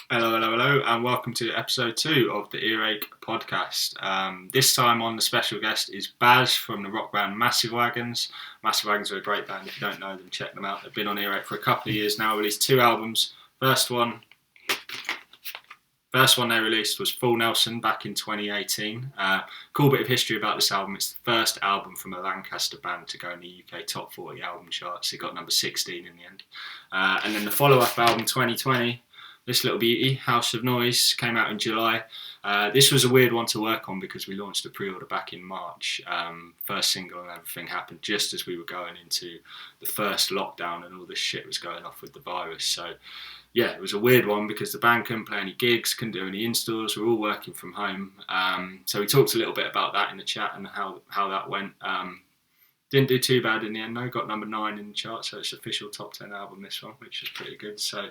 Hello, and welcome to episode 2 of the Earache podcast. This time on, the special guest is Baz from the rock band Massive Wagons. Massive Wagons are a great band. If you don't know them, check them out. They've been on Earache for a couple of years now, released 2 albums. First one they released was Full Nelson back in 2018. Cool bit of history about this album. It's the first album from a Lancaster band to go in the UK top 40 album charts. It got number 16 in the end. And then the follow-up album, 2020, This Little Beauty, House of Noise, came out in July. This was a weird one to work on because we launched a pre-order back in March. First single and everything happened just as we were going into the first lockdown and all this shit was going off with the virus. So yeah, it was a weird one because the band couldn't play any gigs, couldn't do any installs. We were all working from home. So we talked a little bit about that in the chat and how that went. Didn't do too bad in the end though. Got number 9 in the chart, so it's official top 10 album, this one, which is pretty good. So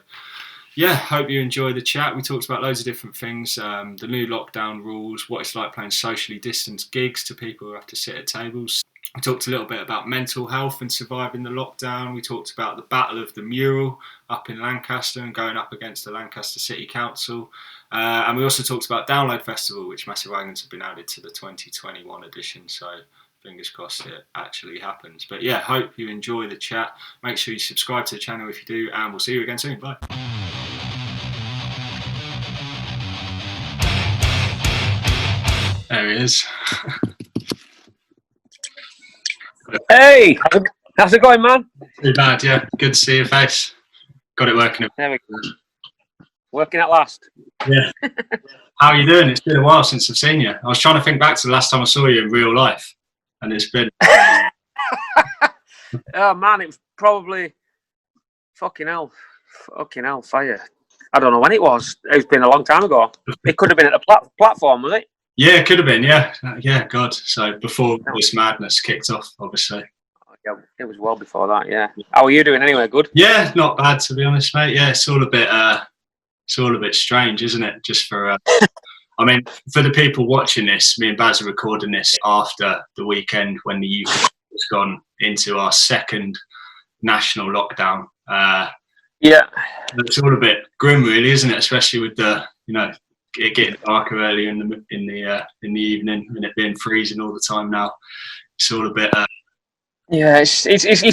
yeah, hope you enjoy the chat. We talked about loads of different things, the new lockdown rules, what it's like playing socially distanced gigs to people who have to sit at tables. We talked a little bit about mental health and surviving the lockdown. We talked about the battle of the mural up in Lancaster and going up against the Lancaster City Council. And we also talked about Download Festival, which Massive Wagons have been added to the 2021 edition. So fingers crossed it actually happens. But yeah, hope you enjoy the chat. Make sure you subscribe to the channel if you do, and we'll see you again soon. Bye. There he is. Hey, how's it going, man? Too bad, yeah. Good to see your face. Got it working. There we go. Working at last. Yeah. How are you doing? It's been a while since I've seen you. I was trying to think back to the last time I saw you in real life, and it's been... Oh, man, it was probably... Fucking hell, fire. I don't know when it was. It's been a long time ago. It could have been at a platform, was it? Yeah, it could have been, yeah. Yeah, God. So before this madness kicked off, obviously. Yeah, it was well before that, yeah. How are you doing anyway? Good? Yeah, not bad, to be honest, mate. Yeah, it's all a bit strange, isn't it? Just for... I mean, for the people watching this, me and Baz are recording this after the weekend when the UK has gone into our second national lockdown. Yeah. It's all a bit grim, really, isn't it? Especially with the, it getting darker early in the evening and it being freezing all the time now. It's all a bit. Yeah, it's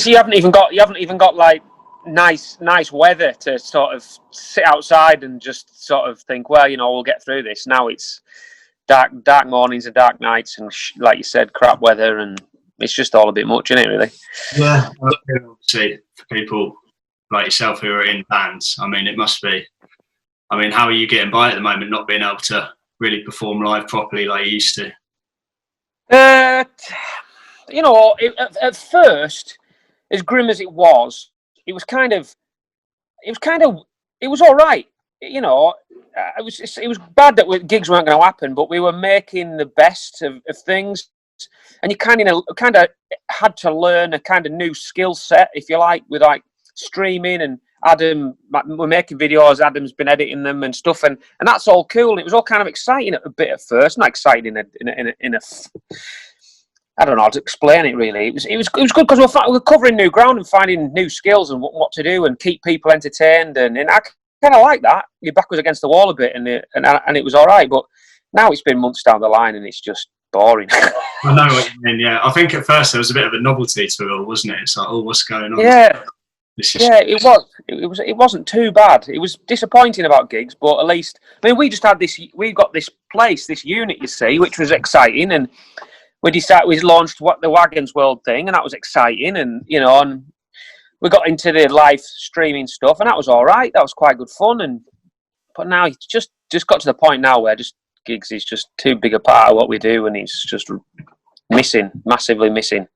you haven't even got like nice weather to sort of sit outside and just sort of think, well, we'll get through this. Now it's dark mornings and dark nights and like you said, crap weather, and it's just all a bit much, isn't it? Really? Yeah. Obviously, for people like yourself who are in bands, I mean, it must be. I mean, how are you getting by at the moment, not being able to really perform live properly like you used to? At first, as grim as it was all right. It was bad that gigs weren't going to happen, but we were making the best of things, and you kind of had to learn a kind of new skill set, if you like, with like streaming, and Adam, we're making videos, Adam's been editing them and stuff, and that's all cool, and it was all kind of exciting a bit at first. Not exciting in a I don't know how to explain it really. It was good because we're covering new ground and finding new skills and what to do and keep people entertained, and I kind of like that. Your back was against the wall a bit, and it was all right, but now it's been months down the line and it's just boring. I know what you mean, yeah. I think at first there was a bit of a novelty to it all, wasn't it? It's like, oh, what's going on? Yeah. Yeah, it was. It wasn't too bad. It was disappointing about gigs, but at least, I mean, we just had this. We got this place, this unit, you see, which was exciting, and we launched the Wagons World thing, and that was exciting, and and we got into the live streaming stuff, and that was all right. That was quite good fun, but now it's just got to the point now where just gigs is just too big a part of what we do, and it's just massively missing.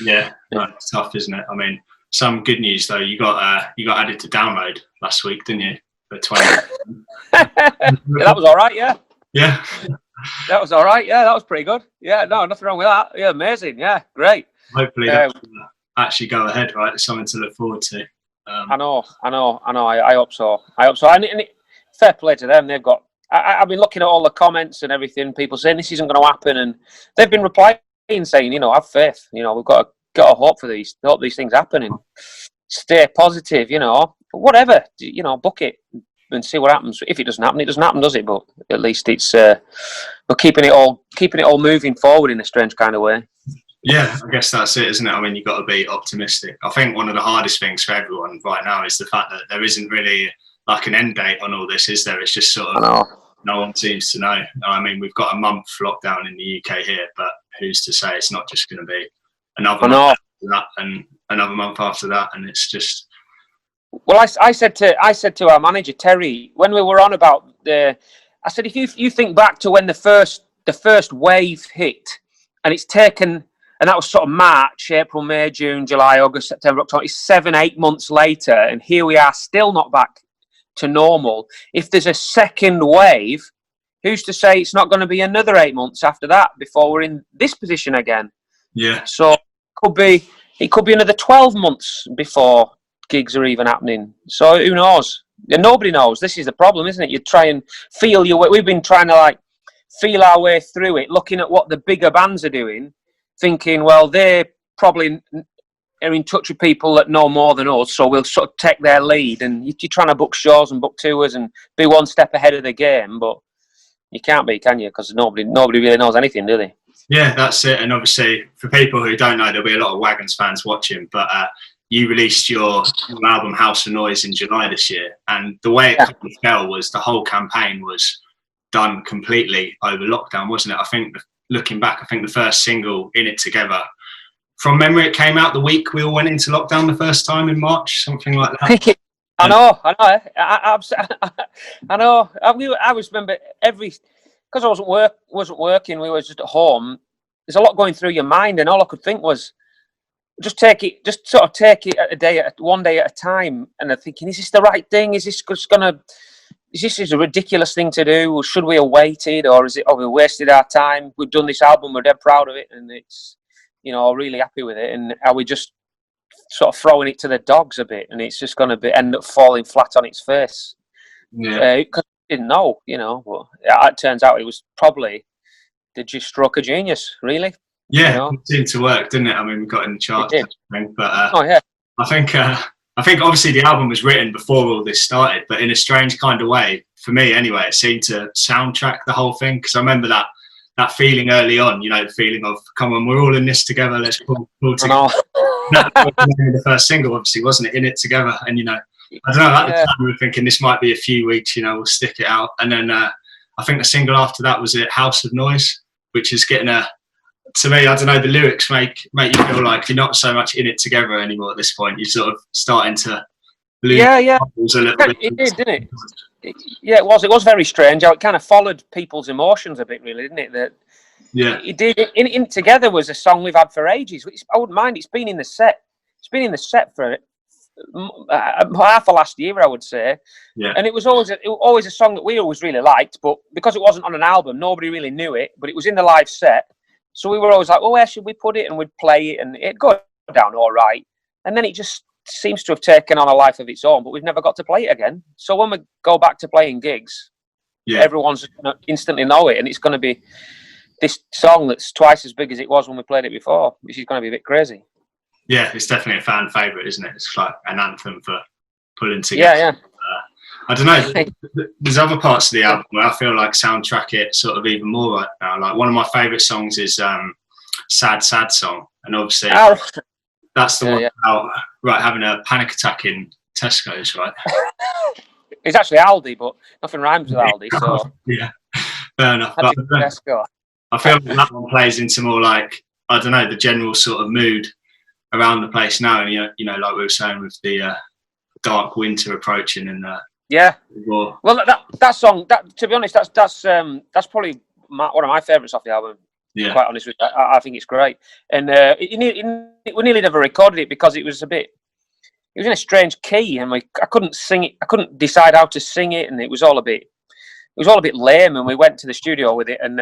Yeah, it's tough, isn't it? I mean. Some good news though, you got added to Download last week, didn't you? For 20. Yeah, that was all right. Yeah. Yeah. That was all right. Yeah, that was pretty good. Yeah, no, nothing wrong with that. Yeah, amazing. Yeah, great. Hopefully that will actually go ahead, right? It's something to look forward to. I know. I hope so. And fair play to them. They've got. I've been looking at all the comments and everything. People saying this isn't going to happen, and they've been replying saying, have faith. We've got to hope for these. Hope these things happen and stay positive. Whatever. Book it. and see what happens. If it doesn't happen, it doesn't happen, does it? But at least it's we're keeping it all moving forward in a strange kind of way. Yeah, I guess that's it, isn't it? I mean, you've got to be optimistic. I think one of the hardest things for everyone right now is the fact that there isn't really like an end date on all this, is there? It's just sort of no one seems to know. I mean, we've got a month lockdown in the UK here, but who's to say it's not just going to be another month after that and another month after that, and it's just. Well, I said to our manager Terry when we were on about I said if you think back to when the first wave hit, and it's taken. And that was sort of March, April, May, June, July, August, September, October. It's 7-8 months later, and here we are still not back to normal. If there's a second wave, who's to say it's not going to be another 8 months after that before we're in this position again? Yeah. So it could be another 12 months before gigs are even happening. So who knows? And nobody knows. This is the problem, isn't it? You try and feel your way. We've been trying to feel our way through it, looking at what the bigger bands are doing. Thinking, well, they probably are in touch with people that know more than us, so we'll sort of take their lead. And you're trying to book shows and book tours and be one step ahead of the game, but you can't be, can you? Because nobody really knows anything, do they? Yeah, that's it. And obviously, for people who don't know, there'll be a lot of Wagons fans watching. But you released your album House of Noise in July this year, and the way it fell was the whole campaign was done completely over lockdown, wasn't it? I think. Looking back, I think the first single, In It Together, from memory, it came out the week we all went into lockdown the first time in March, something like that. I know. I always remember because I wasn't working, we were just at home. There's a lot going through your mind, and all I could think was just take it one day at a time. And I'm thinking, is this the right thing? Is this a ridiculous thing to do? Or should we have waited? Or we wasted our time? We've done this album, we're dead proud of it, and it's, really happy with it. And are we just sort of throwing it to the dogs a bit, and it's just going to end up falling flat on its face? Yeah. Because we didn't know, but it turns out it was probably the stroke of genius, really. Yeah, it seemed to work, didn't it? I mean, we got in the charts, but yeah. I think obviously the album was written before all this started, but in a strange kind of way, for me anyway, it seemed to soundtrack the whole thing. Because I remember that feeling early on, the feeling of, come on, we're all in this together, let's pull together. That was the first single, obviously, wasn't it? In It Together. And, I don't know, at the time we were thinking this might be a few weeks, we'll stick it out. And then I think the single after that was House of Noise, which is getting to me, I don't know, the lyrics make you feel like you're not so much in it together anymore at this point. You're sort of starting to lose a little bit. It did, didn't it? Yeah, it was. It was very strange how it kind of followed people's emotions a bit, really, didn't it? It did. In Together was a song we've had for ages. I wouldn't mind. It's been in the set. It's been in the set for half of last year, I would say. Yeah. And it was always a song that we always really liked, but because it wasn't on an album, nobody really knew it. But it was in the live set. So we were always like, well, where should we put it? And we'd play it, and it'd go down all right. And then it just seems to have taken on a life of its own, but we've never got to play it again. So when we go back to playing gigs, everyone's going to instantly know it, and it's going to be this song that's twice as big as it was when we played it before, which is going to be a bit crazy. Yeah, it's definitely a fan favourite, isn't it? It's like an anthem for pulling together. Yeah. I don't know. There's other parts of the album where I feel like soundtrack it sort of even more right now. Like one of my favourite songs is "Sad Sad Song," and obviously that's the one about having a panic attack in Tesco's, right? It's actually Aldi, but nothing rhymes with Aldi, so yeah, fair enough. But I feel like that one plays into more like, I don't know, the general sort of mood around the place now, and like we were saying with the dark winter approaching and. Well, that song. To be honest, that's probably one of my favourites off the album. Yeah, quite honest with you, I think it's great. And we nearly never recorded it because it was in a strange key, and I couldn't sing it. I couldn't decide how to sing it, and it was all a bit lame. And we went to the studio with it, and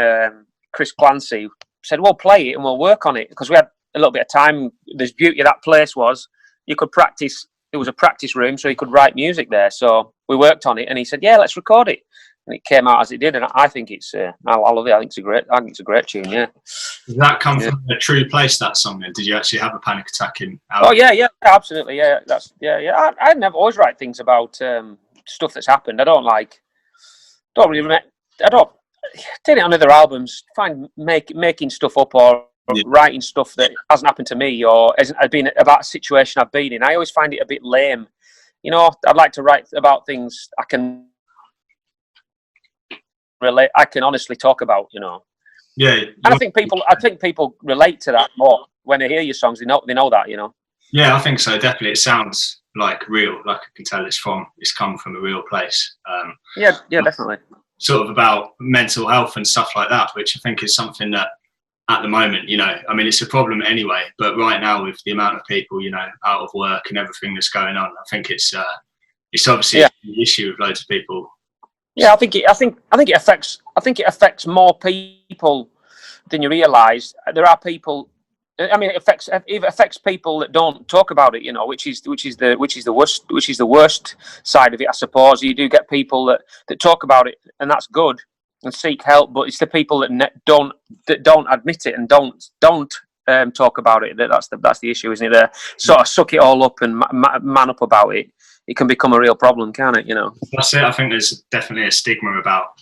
Chris Clancy said, "We'll play it and we'll work on it," because we had a little bit of time. The beauty of that place was you could practice. There was a practice room, so he could write music there. So we worked on it, and he said, "Yeah, let's record it." And it came out as it did, and I think it's. I love it. I think it's a great tune. Yeah. Does that come from a true place? That song? Then did you actually have a panic attack in? Oh yeah, absolutely. Yeah, I'd never always write things about stuff that's happened. I don't really. I don't take it on other albums. Find making stuff up or writing stuff that hasn't happened to me or hasn't been about a situation I've been in. I always find it a bit lame. You know, I'd like to write about things I can relate. I can honestly talk about. You know. Yeah. And I think people relate to that more when they hear your songs. They know that. You know. Yeah, I think so. Definitely, it sounds like real. Like I can tell it's come from a real place. Yeah, definitely. Sort of about mental health and stuff like that, which I think is something that at the moment, you know, I mean, it's a problem anyway, but right now with the amount of people, you know, out of work and everything that's going on, I think it's obviously an issue with loads of people. Yeah, I think it affects more people than you realise. There are people. I mean, it affects people that don't talk about it, you know, which is the worst side of it, I suppose. You do get people that talk about it, and that's good, and seek help. But it's the people that don't admit it and don't talk about it. That's the issue, isn't it? They sort of suck it all up and man up about it. It can become a real problem, can't it? You know. That's it. I think there's definitely a stigma about,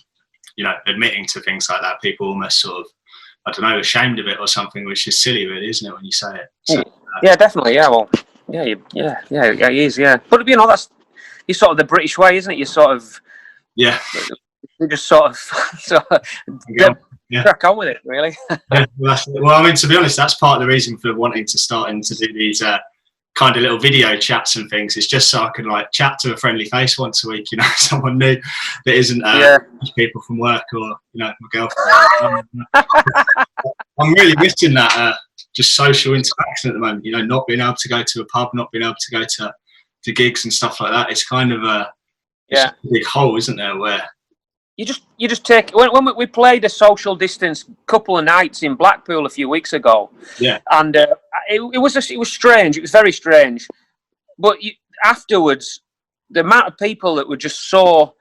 you know, admitting to things like that. People almost sort of, I don't know, ashamed of it or something, which is silly, really, isn't it, when you say it? So, yeah, definitely. Yeah, well, yeah, he is. Yeah, but you know, that's sort of the British way, isn't it? You sort of, you just sort of crack on with it, really. Well, I mean, to be honest, that's part of the reason for wanting to do these kind of little video chats and things. It's just so I can like chat to a friendly face once a week, you know, someone new that isn't people from work or, you know, my girlfriend. I'm really missing that just social interaction at the moment, you know, not being able to go to a pub, not being able to go to gigs and stuff like that. It's kind of a big hole, isn't there, where you just take when we played a social distance couple of nights in Blackpool a few weeks ago. Yeah, and it was strange. It was very strange. But afterwards, the amount of people that were just so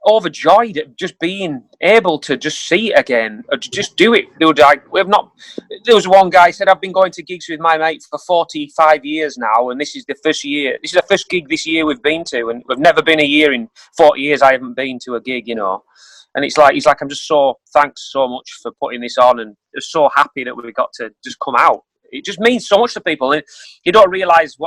overjoyed at just being able to just see it again, or to just do it. They were like, there was one guy said, I've been going to gigs with my mate for 45 years now, and this is the first gig this year we've been to, and we've never been a year in 40 years I haven't been to a gig, you know. And he's like, I'm just thanks so much for putting this on, and just so happy that we got to just come out. It just means so much to people, and you don't realise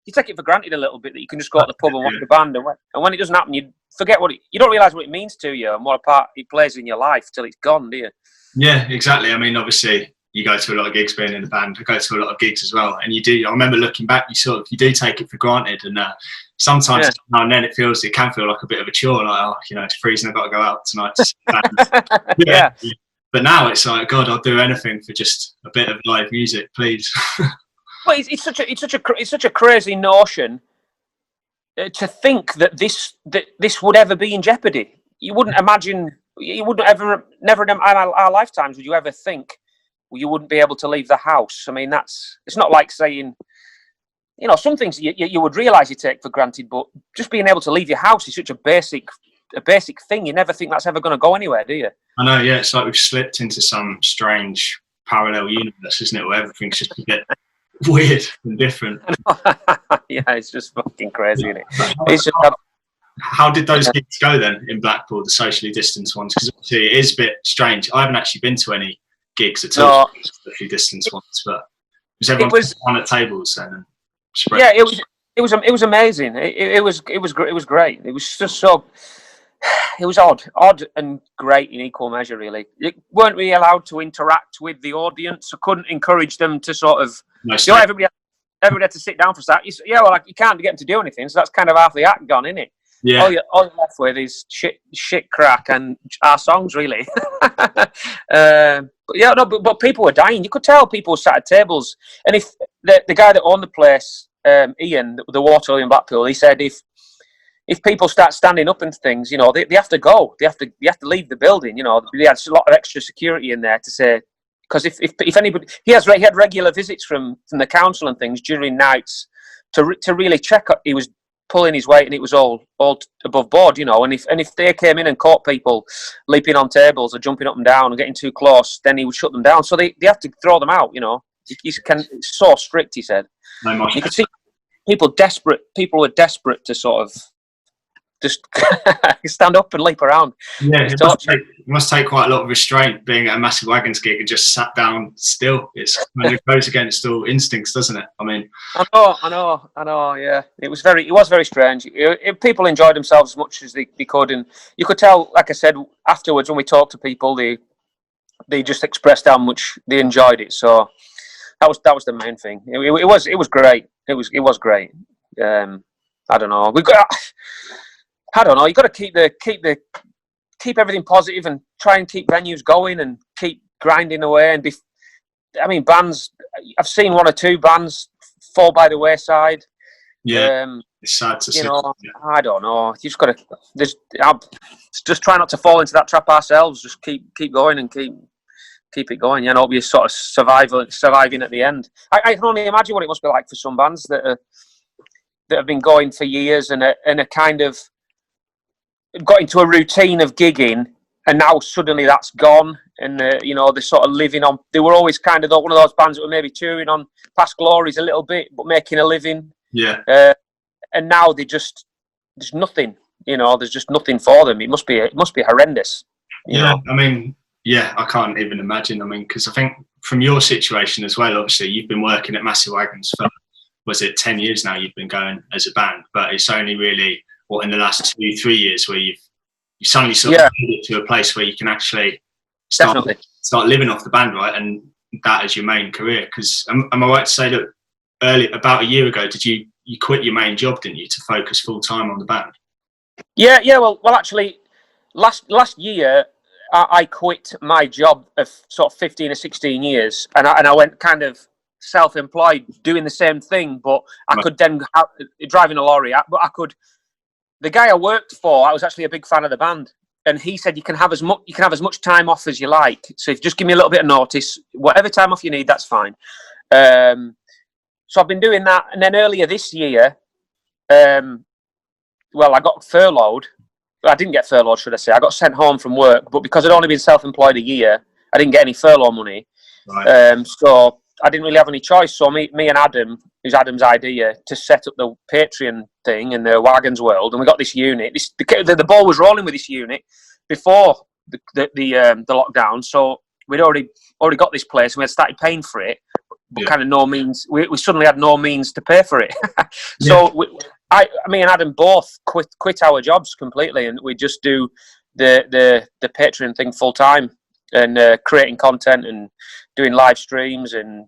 you take it for granted a little bit that you can just go to the pub and watch the band, and when it doesn't happen, you forget you don't realise what it means to you and what a part it plays in your life till it's gone, do you? Yeah, exactly. I mean, obviously, you go to a lot of gigs being in the band. I go to a lot of gigs as well, and you do. I remember looking back, you do take it for granted, and sometimes now and then it can feel like a bit of a chore, like, oh, you know, it's freezing, I've got to go out tonight. Yeah. But now it's like, God, I'll do anything for just a bit of live music, please. Well, it's such a crazy notion to think that this would ever be in jeopardy. You wouldn't imagine. You wouldn't never in our lifetimes would you ever think you wouldn't be able to leave the house. I mean, it's not like saying, you know, some things you would realise you take for granted, but just being able to leave your house is such a basic thing. You never think that's ever going to go anywhere, do you? I know. Yeah, it's like we've slipped into some strange parallel universe, isn't it? Where everything's just a bit weird and different. Yeah, it's just fucking crazy, isn't it? How did those gigs go then in Blackpool, the socially distanced ones? Because obviously it is a bit strange. I haven't actually been to any gigs at all, socially distanced ones, but was everyone down at tables then? And spread? Yeah, it was amazing. It was great. It was just so. It was odd and great in equal measure. Really, you weren't really allowed to interact with the audience. I couldn't encourage them to sort of. Everybody had to sit down for a start. You can't get them to do anything, so that's kind of half the act gone, isn't it? Yeah. All you're left with is shit crack and our songs, really. But people were dying. You could tell people sat at tables. And if the guy that owned the place, Ian, the Waterloo in Blackpool, he said if people start standing up and things, you know, they have to go. They have to leave the building. You know, they had a lot of extra security in there to say. Because if anybody, he had regular visits from the council and things during nights to really check. He was pulling his weight and it was all above board, you know. And if they came in and caught people leaping on tables or jumping up and down and getting too close, then he would shut them down. So they have to throw them out, you know. It's so strict, he said. No, you could see people were desperate to sort of just stand up and leap around. Yeah, it must take quite a lot of restraint being at a Massive Wagons gig and just sat down still. It goes against all instincts, doesn't it? I mean, I know. Yeah, it was very strange. People enjoyed themselves as much as they could, and you could tell. Like I said, afterwards when we talked to people, they just expressed how much they enjoyed it. So that was the main thing. It was great. It was great. I don't know. I don't know. You got to keep everything positive and try and keep venues going and keep grinding away. And bands. I've seen one or two bands fall by the wayside. Yeah, it's sad to see. I don't know. You just got to just try not to fall into that trap ourselves. Just keep going and keep it going. You know, be sort of surviving at the end. I can only imagine what it must be like for some bands that have been going for years and are kind of got into a routine of gigging, and now suddenly that's gone, and they're sort of living on. They were always kind of one of those bands that were maybe touring on past glories a little bit, but making a living. Yeah. And now there's nothing. There's just nothing for them. It must be horrendous. You know? I mean, I can't even imagine. I mean, because I think from your situation as well, obviously you've been working at Massive Wagons for, was it 10 years now? You've been going as a band, but it's only really in the last 2-3 years where you suddenly sort of made it to a place where you can actually start living off the band, right? And that is your main career. Because am I right to say that about a year ago, you quit your main job, didn't you, to focus full time on the band? Yeah. Well, actually, last year I quit my job of sort of 15 or 16 years, and I went kind of self-employed, doing the same thing, but I could then driving a lorry. But I could. The guy I worked for, I was actually a big fan of the band, and he said you can have as much time off as you like. So if you just give me a little bit of notice, whatever time off you need, that's fine. So I've been doing that, and then earlier this year, I got furloughed. I didn't get furloughed, should I say? I got sent home from work, but because I'd only been self-employed a year, I didn't get any furlough money. Right. So I didn't really have any choice. So me and Adam, it was Adam's idea to set up the Patreon thing in the Wagons world, and we got this unit. The ball was rolling with this unit before the lockdown, so we'd already got this place, and we had started paying for it, but kind of no means. We suddenly had no means to pay for it. So me and Adam both quit our jobs completely, and we just do the Patreon thing full time, and creating content and doing live streams and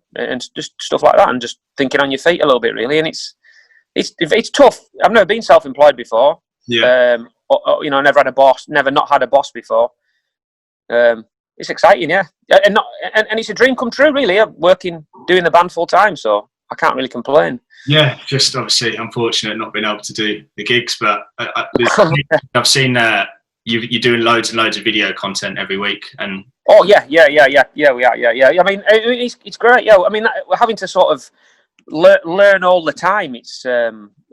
just stuff like that, and just thinking on your feet a little bit, really. And it's tough. I've never been self-employed before. Never had a boss, never not had a boss before. It's exciting, and it's a dream come true, really. I'm doing the band full time, so I can't really complain. Yeah, just obviously unfortunate not being able to do the gigs, but I've seen you're doing loads and loads of video content every week, and we are. I mean, it's great. Yeah, I mean, we're having to sort of learn all the time. It's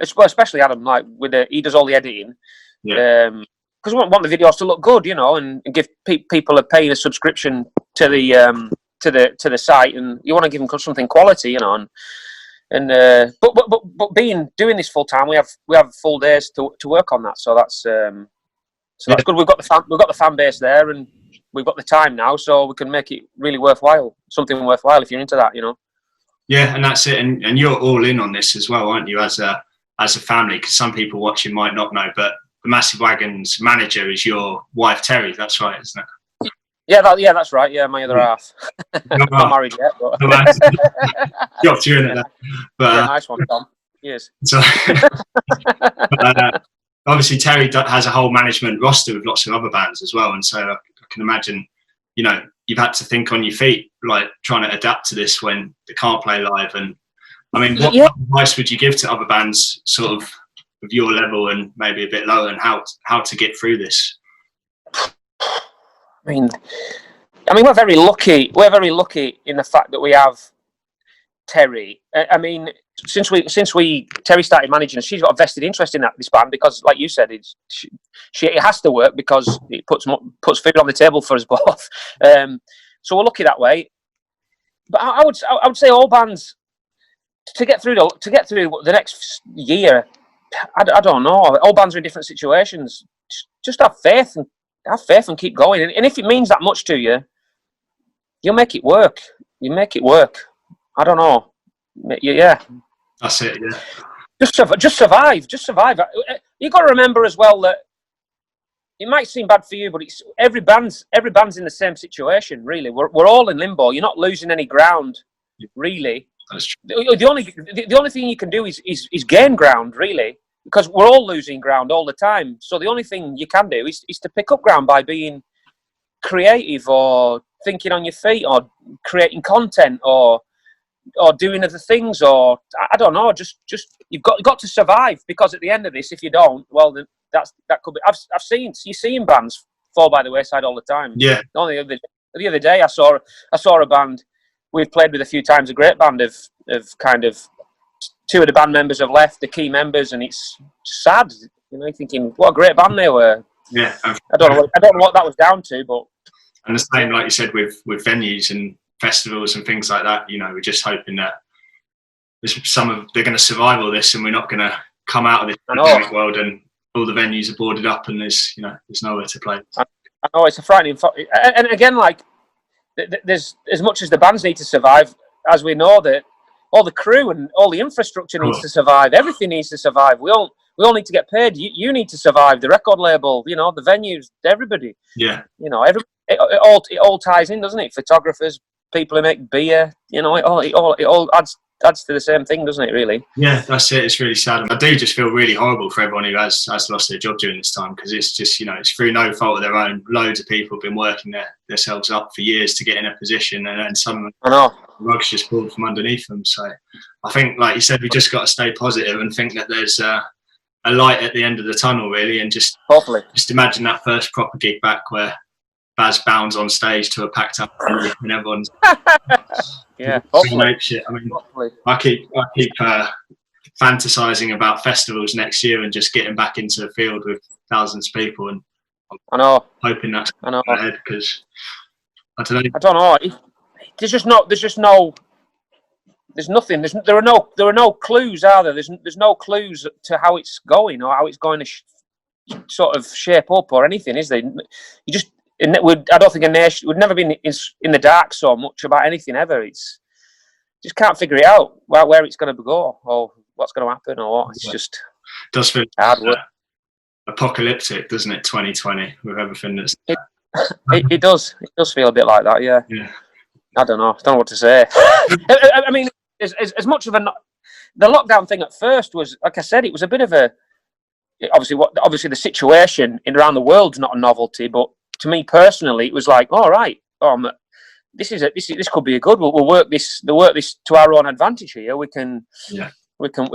especially Adam, like he does all the editing. Yeah. Because we want the videos to look good, and give people paying a subscription to the site, and you want to give them something quality, but doing this full time, we have full days to work on that, so that's good. We've got the fan base there, and we've got the time now, so we can make it really worthwhile, something worthwhile if you're into that, Yeah, and that's it, and you're all in on this as well, aren't you? As a family, because some people watching might not know, but the Massive Wagons manager is your wife Terry. That's right, isn't it? Yeah, that's right. Yeah, my other half. Not married yet, but got you in it. But nice one, Tom. Yes. So, obviously, Terry has a whole management roster with lots of other bands as well, and so I can imagine, you've had to think on your feet, like trying to adapt to this when they can't play live. And I mean, what advice would you give to other bands, sort of your level and maybe a bit lower, and how to get through this? I mean, we're very lucky. We're very lucky in the fact that we have Terry. I mean, since Terry started managing us, she's got a vested interest in this band, because, like you said, it has to work because it puts food on the table for us both. So we're lucky that way. But I would say all bands to get through the next year, I don't know. All bands are in different situations. Just have faith and keep going. And if it means that much to you, you'll make it work. You make it work. I don't know. Yeah. That's it. Yeah. Just survive. Just survive. You got to remember as well that it might seem bad for you, but it's every band's in the same situation. Really, we're all in limbo. You're not losing any ground, really. That's true. The only thing you can do is gain ground, really, because we're all losing ground all the time. So the only thing you can do is to pick up ground by being creative or thinking on your feet or creating content or doing other things, or I don't know. Just you've got to survive, because at the end of this, if you don't, well, then that could be. You're seeing bands fall by the wayside all the time. Yeah. Only the other day, I saw a band we've played with a few times. A great band of kind of two of the band members have left, the key members, and it's sad. You know, thinking what a great band they were. Yeah. I don't know what that was down to, but. And the same, like you said, with venues and festivals and things like that. You know, we're just hoping that they're going to survive all this, and we're not going to come out of this pandemic world and all the venues are boarded up and there's nowhere to play. I know, it's a frightening. And again, like there's as much as the bands need to survive, as we know that all the crew and all the infrastructure needs to survive. Everything needs to survive. We all need to get paid. You need to survive. The record label, you know, the venues, everybody. Yeah. You know, it all ties in, doesn't it? Photographers, people who make beer, you know, it all adds to the same thing, doesn't it, really? Yeah, that's it. It's really sad. I do just feel really horrible for everyone who has lost their job during this time, because it's just, you know, it's through no fault of their own. Loads of people have been working themselves up for years to get in a position, and then some rugs just pulled from underneath them. So I think, like you said, we just got to stay positive and think that there's a light at the end of the tunnel, really, and just hopefully just imagine that first proper gig back where Baz bounds on stage to a packed up and everyone's shit. I mean, I keep fantasizing about festivals next year and just getting back into the field with thousands of people, and hoping that's ahead, because I don't know. There's nothing. There are no clues, are there? There's no clues to how it's going or how it's going to sort of shape up or anything, is there? You just. I don't think a nation would never been in the dark so much about anything ever. It's just can't figure it out where it's going to go or what's going to happen or what. It's just it does feel hard work. Apocalyptic, doesn't it? 2020 with everything that's it does feel a bit like that. Yeah. I don't know what to say. I mean, as much of the lockdown thing at first was, like I said, it was a bit of a obviously the situation around the world's not a novelty, but to me personally, it was like, all right, this could be a good. We'll work this to our own advantage here. We can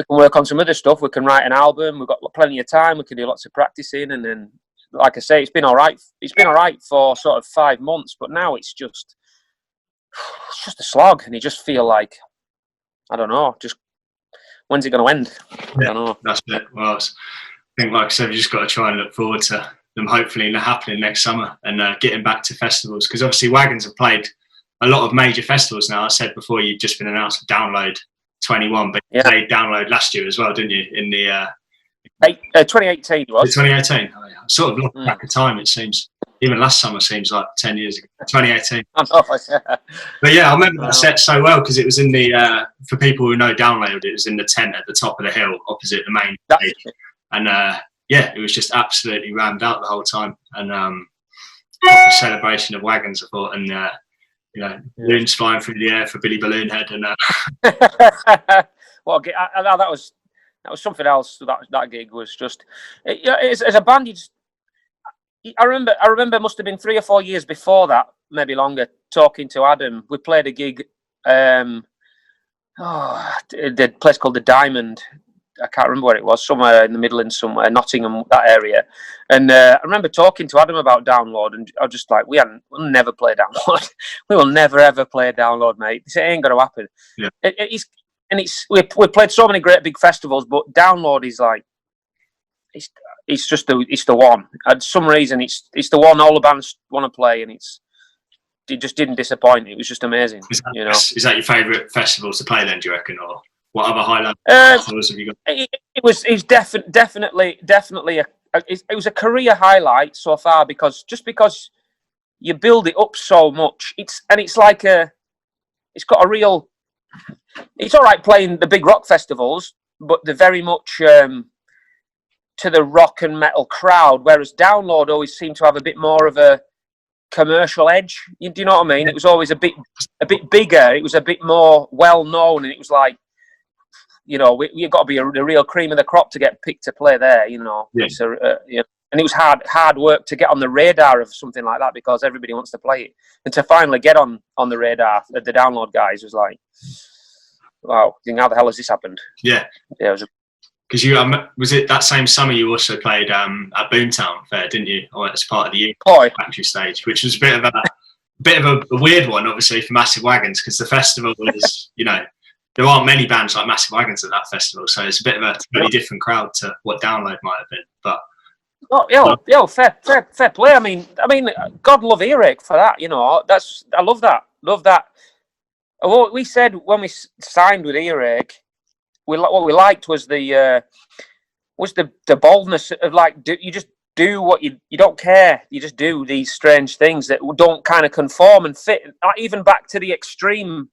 work on some other stuff. We can write an album. We've got plenty of time. We can do lots of practicing, and then, like I say, it's been all right. It's been all right for sort of 5 months, but now it's just a slog, and you just feel like, I don't know, just when's it going to end? I don't know. That's it. Well, I think, like I said, you just got to try and look forward to them hopefully happening next summer and getting back to festivals, because obviously Wagons have played a lot of major festivals now. I said before, you've just been announced for Download 21, but you played Download last year as well, didn't you? In the 2018 it was. 2018. Oh, yeah. Sort of lost track of time, it seems. Even last summer seems like 10 years ago. 2018. But yeah, I remember that set so well, because it was in the for people who know Download, it was in the tent at the top of the hill opposite the main stage. And yeah, it was just absolutely rammed out the whole time, and a celebration of Wagons, I thought, and you know, balloons flying through the air for Billy Balloonhead, and well, that was something else. That gig was just, as a band. I remember, must have been 3 or 4 years before that, maybe longer. Talking to Adam, we played a gig. The place called the Diamond. I can't remember where it was, somewhere in the Midlands, somewhere, Nottingham, that area. And I remember talking to Adam about Download, and I was just like, we'll never play Download. We will never, ever play Download, mate. It ain't going to happen. Yeah. We played so many great big festivals, but Download is like, it's the one. For some reason, it's the one all the bands want to play, and it just didn't disappoint. It was just amazing. Is that your favourite festival to play then, do you reckon? Or What other highlights have you got? Definitely it was a career highlight so far because you build it up so much. It's like it's got a real. It's all right playing the big rock festivals, but they're very much to the rock and metal crowd. Whereas Download always seemed to have a bit more of a commercial edge. Do you know what I mean? It was always a bit bigger. It was a bit more well known, and it was like, you've got to be the real cream of the crop to get picked to play there. Yeah. And it was hard work to get on the radar of something like that because everybody wants to play it, and to finally get on the radar, the Download guys was like, wow, how the hell has this happened? Yeah. Yeah, it was. Because was it that same summer you also played at Boomtown Fair, didn't you? Or as part of the factory stage, which was a bit of a weird one, obviously, for Massive Wagons, because the festival was, there aren't many bands like Massive Wagons at that festival, so it's a bit of a totally different crowd to what Download might have been. But fair play. I mean, God love Earache for that. I love that. What we said when we signed with Earache, what we liked was the boldness of you just do what you don't care. You just do these strange things that don't kind of conform and fit. Even back to the extreme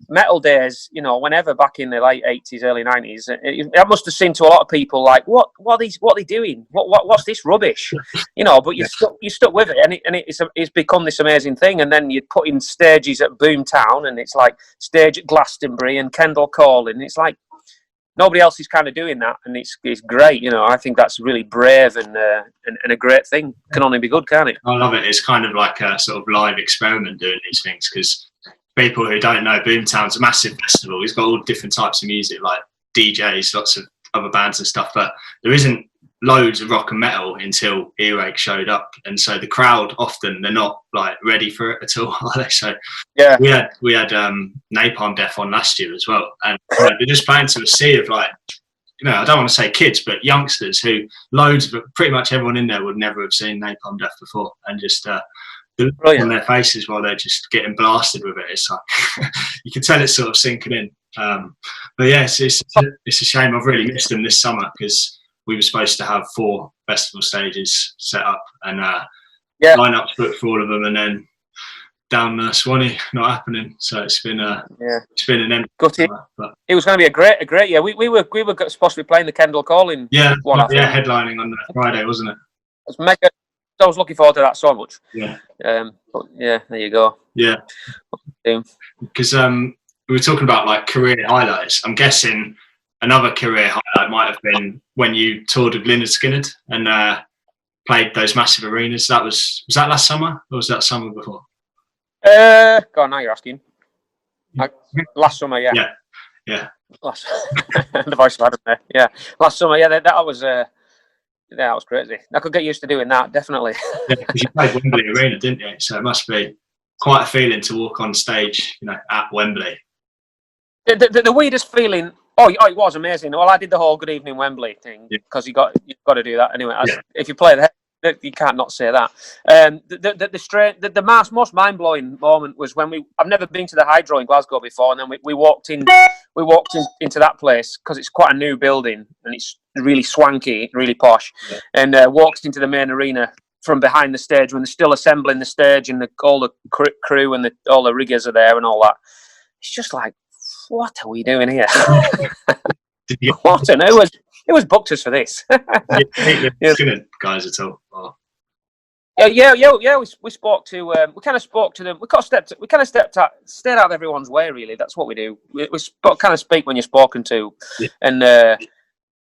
metal days, whenever back in the late 80s, early 90s, that must have seemed to a lot of people like, what are they doing? What's this rubbish? But you stuck with it, and it's become this amazing thing. And then you put in stages at Boomtown, and it's like stage at Glastonbury and Kendal Calling. It's like nobody else is kind of doing that, and it's great. I think that's really brave and a great thing. Can only be good, can't it? I love it. It's kind of like a sort of live experiment doing these things, because people who don't know, Boomtown's a massive festival. It's got all different types of music, like DJs, lots of other bands and stuff, but there isn't loads of rock and metal until Earache showed up, and so the crowd often, they're not like ready for it at all, are they? So yeah, we had Napalm Death on last year as well, and they're just playing to a sea of I don't want to say kids, but youngsters who pretty much everyone in there would never have seen Napalm Death before, and just on their faces while they're just getting blasted with it. It's like you can tell it's sort of sinking in. But yeah, it's a shame. I've really missed them this summer because we were supposed to have 4 festival stages set up and lineups booked for all of them, and then down Swanee not happening. So it's been an empty. But it was going to be a great year. We were supposed to be playing the Kendal Calling. Headlining on the Friday, wasn't it? It was mega. I was looking forward to that so much. Yeah. But yeah, there you go. Yeah. Because we were talking about like career highlights. I'm guessing another career highlight might have been when you toured with Lynyrd Skynyrd and played those massive arenas. Was that last summer or was that summer before? Go on, now you're asking. Last summer, yeah. Yeah. The voice of Adam there. Yeah, last summer. Yeah, that was. That was crazy. I could get used to doing that, definitely. Yeah, because you played Wembley Arena, didn't you? So it must be quite a feeling to walk on stage, at Wembley. The weirdest feeling. Oh, it was amazing. Well, I did the whole Good Evening Wembley thing because you've got to do that anyway. If you play you can't not say that. The most mind blowing moment was when I've never been to the Hydro in Glasgow before, and then we walked into that place because it's quite a new building and it's really swanky, really posh, and walked into the main arena from behind the stage when they're still assembling the stage and all the crew and all the riggers are there and all that. It's just like, what are we doing here? What? And it was booked us for this. Guys at all? Oh. Yeah. We spoke to. We kind of spoke to them. We kind of stayed out of everyone's way. Really, that's what we do. We kind of speak when you're spoken to, and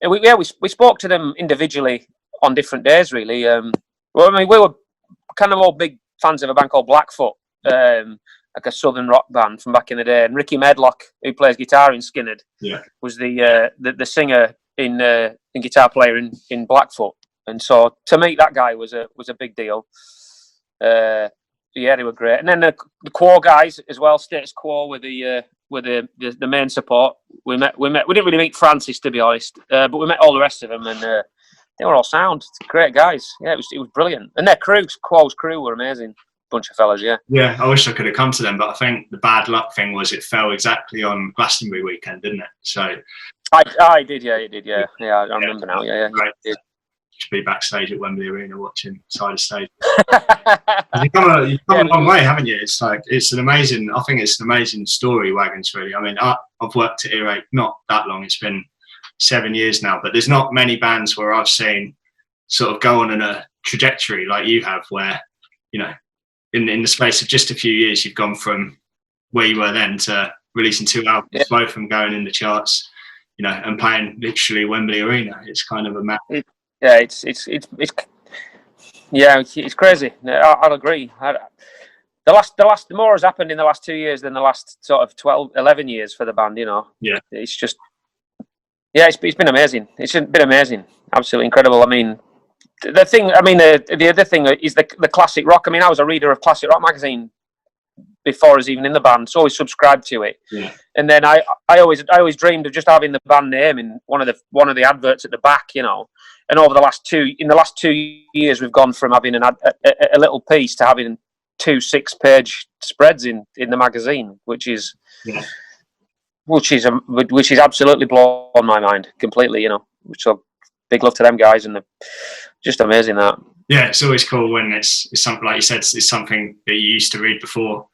we spoke to them individually on different days. Really, we were kind of all big fans of a band called Blackfoot, like a southern rock band from back in the day. And Ricky Medlock, who plays guitar in Skynyrd, was the singer in guitar player in Blackfoot. And so to meet that guy was a big deal. Yeah, they were great. And then the Quo guys as well, Status Quo with the main support. We didn't really meet Francis, to be honest, but we met all the rest of them, and they were all sound. Great guys. Yeah, it was brilliant. And their Quo's crew were amazing. bunch of fellas. Yeah. Yeah, I wish I could have come to them, but I think the bad luck thing was it fell exactly on Glastonbury weekend, didn't it? So I did, yeah, it did, yeah. I remember now, yeah. Great. Yeah. To be backstage at Wembley Arena watching side of stage. You've come a long way, haven't you? It's like I think it's an amazing story, Wagons, really. I mean, I've worked at Earache not that long, it's been 7 years now, but there's not many bands where I've seen sort of go on a trajectory like you have, where, you know, in the space of just a few years, you've gone from where you were then to releasing 2 albums, both of them going in the charts, you know, and playing literally Wembley Arena. It's kind of a mad. Yeah, it's crazy. I'll agree. The more has happened in the last 2 years than the last sort of 12, 11 years for the band. You know. Yeah. It's just. Yeah, it's been amazing. It's been amazing. Absolutely incredible. I mean, the other thing is the classic rock. I mean, I was a reader of classic rock magazine before I was even in the band, so I always subscribed to it. Yeah. And then I always dreamed of just having the band name in one of the adverts at the back, you know. And over the last 2 years, we've gone from having a little piece to having 2 6-page spreads in the magazine, which is absolutely blown my mind completely, you know. So big love to them guys, and just amazing that. Yeah, it's always cool when it's something like you said. It's something that you used to read before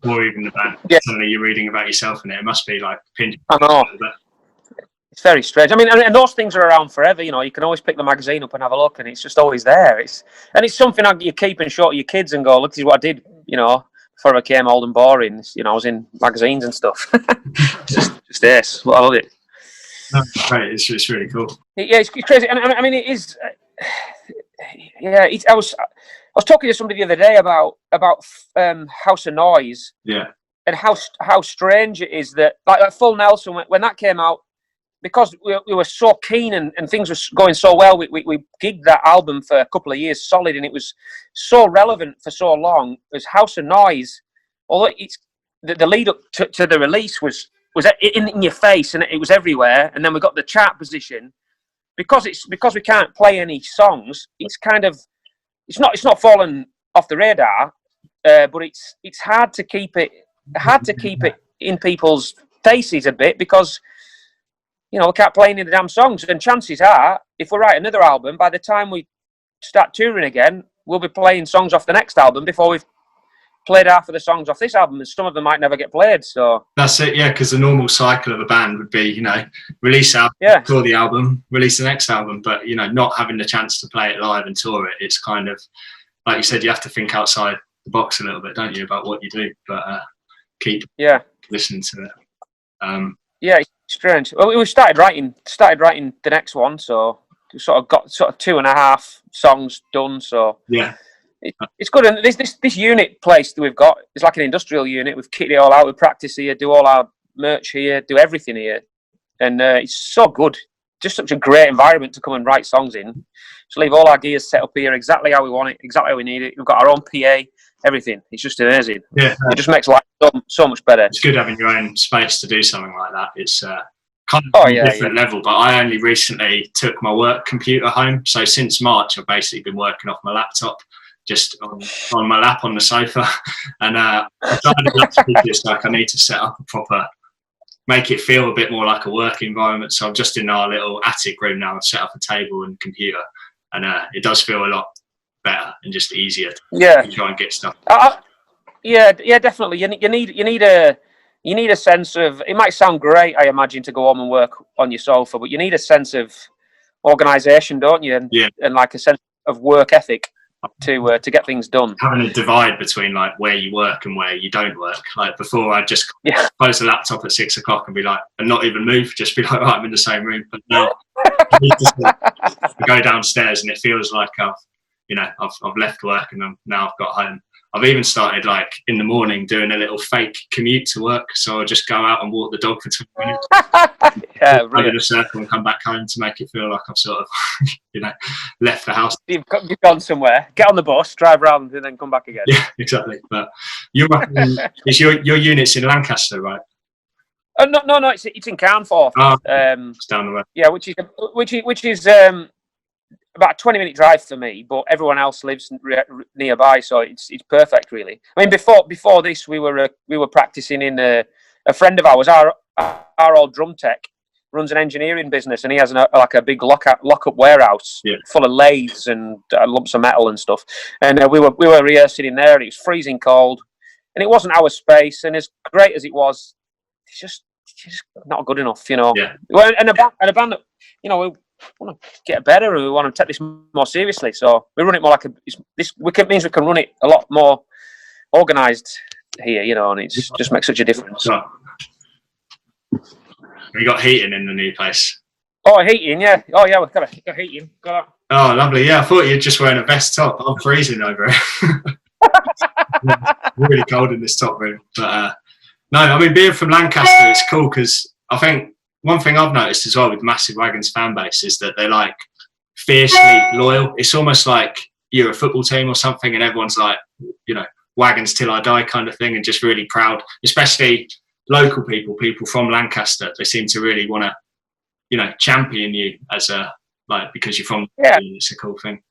even the band. Yeah. Suddenly you're reading about yourself in it. It must be like pinch. I know. It's very strange. I mean, and those things are around forever. You know, you can always pick the magazine up and have a look, and it's just always there. It's something you keep and show to your kids and go, "Look, this is what I did." You know, before I became old and boring. You know, I was in magazines and stuff. just this. Well, I love it. That's great. It's really cool. Yeah, it's crazy, and I mean, it is. Yeah, I was talking to somebody the other day about House of Noise. Yeah. And how strange it is that like Full Nelson when that came out, because we were so keen and things were going so well, we gigged that album for a couple of years solid, and it was so relevant for so long. As House of Noise, although it's the lead up to the release was in your face and it was everywhere, and then we got the chart position. Because we can't play any songs, it's not fallen off the radar, but it's hard to keep it in people's faces a bit, because you know we can't play any of the damn songs. And chances are, if we write another album, by the time we start touring again, we'll be playing songs off the next album before we've played half of the songs off this album, and some of them might never get played. So that's it, yeah. Because the normal cycle of a band would be, you know, release album, tour the album, release the next album. But you know, not having the chance to play it live and tour it, it's kind of like you said, you have to think outside the box a little bit, don't you, about what you do? But keep listening to it. Yeah, it's strange. Well, we started writing the next one, so we got 2.5 songs done. So yeah. It's good, and this unit place that we've got is like an industrial unit. We've kitted it all out. We practice here, do all our merch here, do everything here, and it's so good. Just such a great environment to come and write songs in. Just leave all our gears set up here exactly how we want it, exactly how we need it. We've got our own PA, everything. It's just amazing. Yeah, it just makes life so much better. It's good having your own space to do something like that. It's kind of a different level. But I only recently took my work computer home, so since March I've basically been working off my laptop. Just on my lap on the sofa, and I decided like I need to set up a proper, make it feel a bit more like a work environment. So I'm just in our little attic room now. I've set up a table and computer, and it does feel a lot better and just easier to try and get stuff. Yeah, definitely. You need a sense of. It might sound great, I imagine, to go home and work on your sofa, but you need a sense of organisation, don't you? And like a sense of work ethic. To get things done. Having a divide between like where you work and where you don't work. Like before, I'd just close the laptop at 6 o'clock and be like, and not even move, just be like, right, I'm in the same room. But now I go downstairs and it feels like I've left work and now I've got home. I've even started like in the morning doing a little fake commute to work. So I'll just go out and walk the dog for 20 minutes. Run in a circle and come back home to make it feel like I've sort of, left the house. You've gone somewhere, get on the bus, drive around and then come back again. Yeah, exactly. But your unit's in Lancaster, right? No, it's in Carnforth. It's down the road. Yeah, which is about a 20-minute drive for me, but everyone else lives nearby, so it's perfect, really. I mean, before this, we were practicing in a friend of ours, our old drum tech, runs an engineering business, and he has like a big lock-up warehouse full of lathes and lumps of metal and stuff. And we were rehearsing in there, and it was freezing cold, and it wasn't our space. And as great as it was, it's just not good enough, you know. Yeah. And a band that, you know, we want to get better, and we want to take this more seriously. So we run it more like means we can run it a lot more organised here, you know, and it just makes such a difference. So, we got heating in the new place. Oh, heating, yeah. Oh, yeah, we've got heating. Got that. Oh, lovely. Yeah, I thought you were just wearing a vest top. I'm freezing over it. Really cold in this top room. But no, I mean, being from Lancaster, it's cool because I think one thing I've noticed as well with Massive Wagons fan base is that they're like fiercely loyal. It's almost like you're a football team or something, and everyone's like, you know, Wagons till I die kind of thing, and just really proud, especially local people from Lancaster. They seem to really want to, you know, champion you as because you're from. Yeah, it's a cool thing.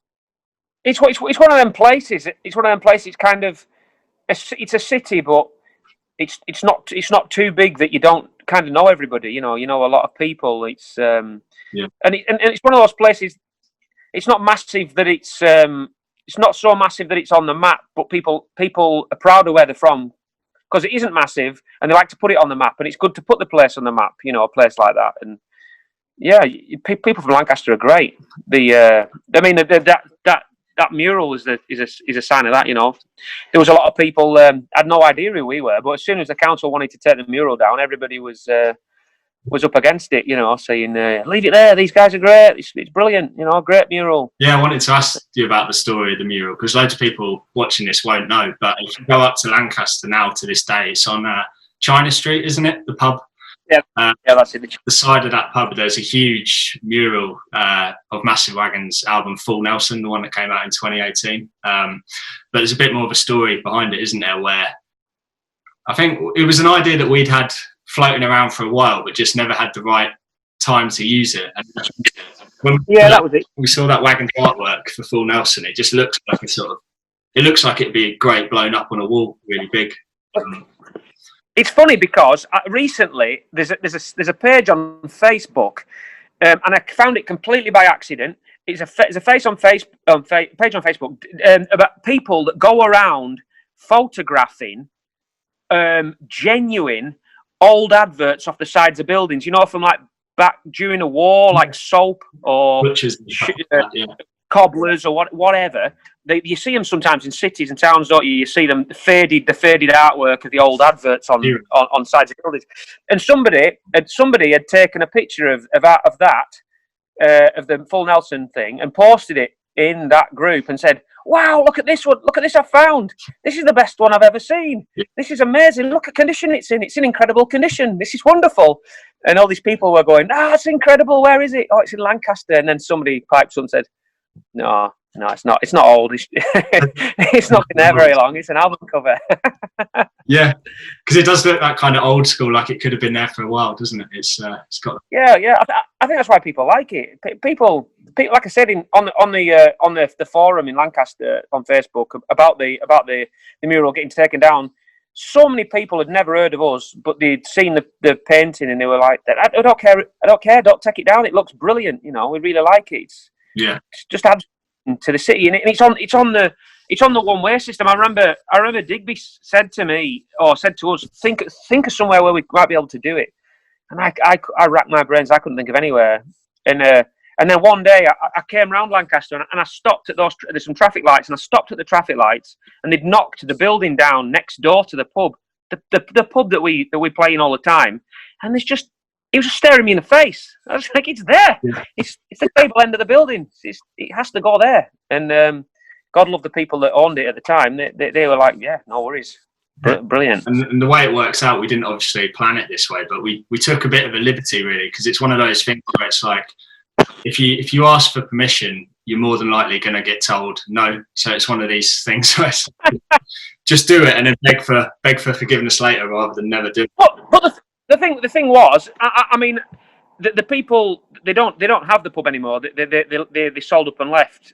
It's one of them places. It's one of them places. It's kind of it's a city, but it's not too big that you don't kind of know everybody. You know a lot of people. It's and it's one of those places. It's not massive that it's not so massive that it's on the map, but people are proud of where they're from, because it isn't massive, and they like to put it on the map, and it's good to put the place on the map, you know, a place like that. And yeah, people from Lancaster are great. That mural is a sign of that, you know. There was a lot of people had no idea who we were, but as soon as the council wanted to take the mural down, everybody was up against it, you know, saying, leave it there, these guys are great, it's brilliant, you know, great mural. Yeah, I wanted to ask you about the story of the mural, because loads of people watching this won't know, but if you go up to Lancaster now to this day, it's on China Street, isn't it, the pub? Yeah, that's it. The side of that pub, there's a huge mural of Massive Wagons' album Full Nelson, the one that came out in 2018. But there's a bit more of a story behind it, isn't there, where I think it was an idea that we'd had floating around for a while, but just never had the right time to use it. And that was it. We saw that Wagons artwork for Full Nelson. It just looks like it looks like it'd be great blown up on a wall, really big. It's funny because recently there's a page on Facebook, and I found it completely by accident. It's a page on Facebook about people that go around photographing genuine old adverts off the sides of buildings, you know, from like back during the war, like soap or cobblers or whatever. You see them sometimes in cities and towns, don't you? You see them the faded artwork of the old adverts on sides of buildings. And somebody had taken a picture of that of the Full Nelson thing and posted it in that group and said, "Wow, look at this one! Look at this I found! This is the best one I've ever seen. This is amazing! Look at condition it's in! It's in incredible condition! This is wonderful!" And all these people were going, "It's incredible! Where is it? Oh, it's in Lancaster." And then somebody piped up and said, "No, it's not. It's not old. It's not been there very long. It's an album cover." Yeah, because it does look that kind of old school, like it could have been there for a while, doesn't it? It's got. Yeah. I think that's why people like it. People, like I said, on the forum in Lancaster on Facebook about the mural getting taken down. So many people had never heard of us, but they'd seen the painting and they were like, "I don't care. Don't take it down. It looks brilliant. You know, we really like it. It's just adds to the city, and it's on the one-way system." I remember Digby said to us, think of somewhere where we might be able to do it. And I racked my brains. I couldn't think of anywhere. And then one day I came round Lancaster and I stopped at there's some traffic lights, and I stopped at the traffic lights, and they'd knocked the building down next door to the pub, the pub that we play in all the time. And it was just staring me in the face. I was like, "It's there. Yeah. It's the cable end of the building. It has to go there." And God love the people that owned it at the time. They were like, "Yeah, no worries." Brilliant. And the way it works out, we didn't obviously plan it this way, but we took a bit of a liberty, really, because it's one of those things where it's like, if you ask for permission, you're more than likely going to get told no. So it's one of these things where just do it and then beg for forgiveness later rather than never do it. But the thing was, I mean, the people, they don't have the pub anymore. They sold up and left.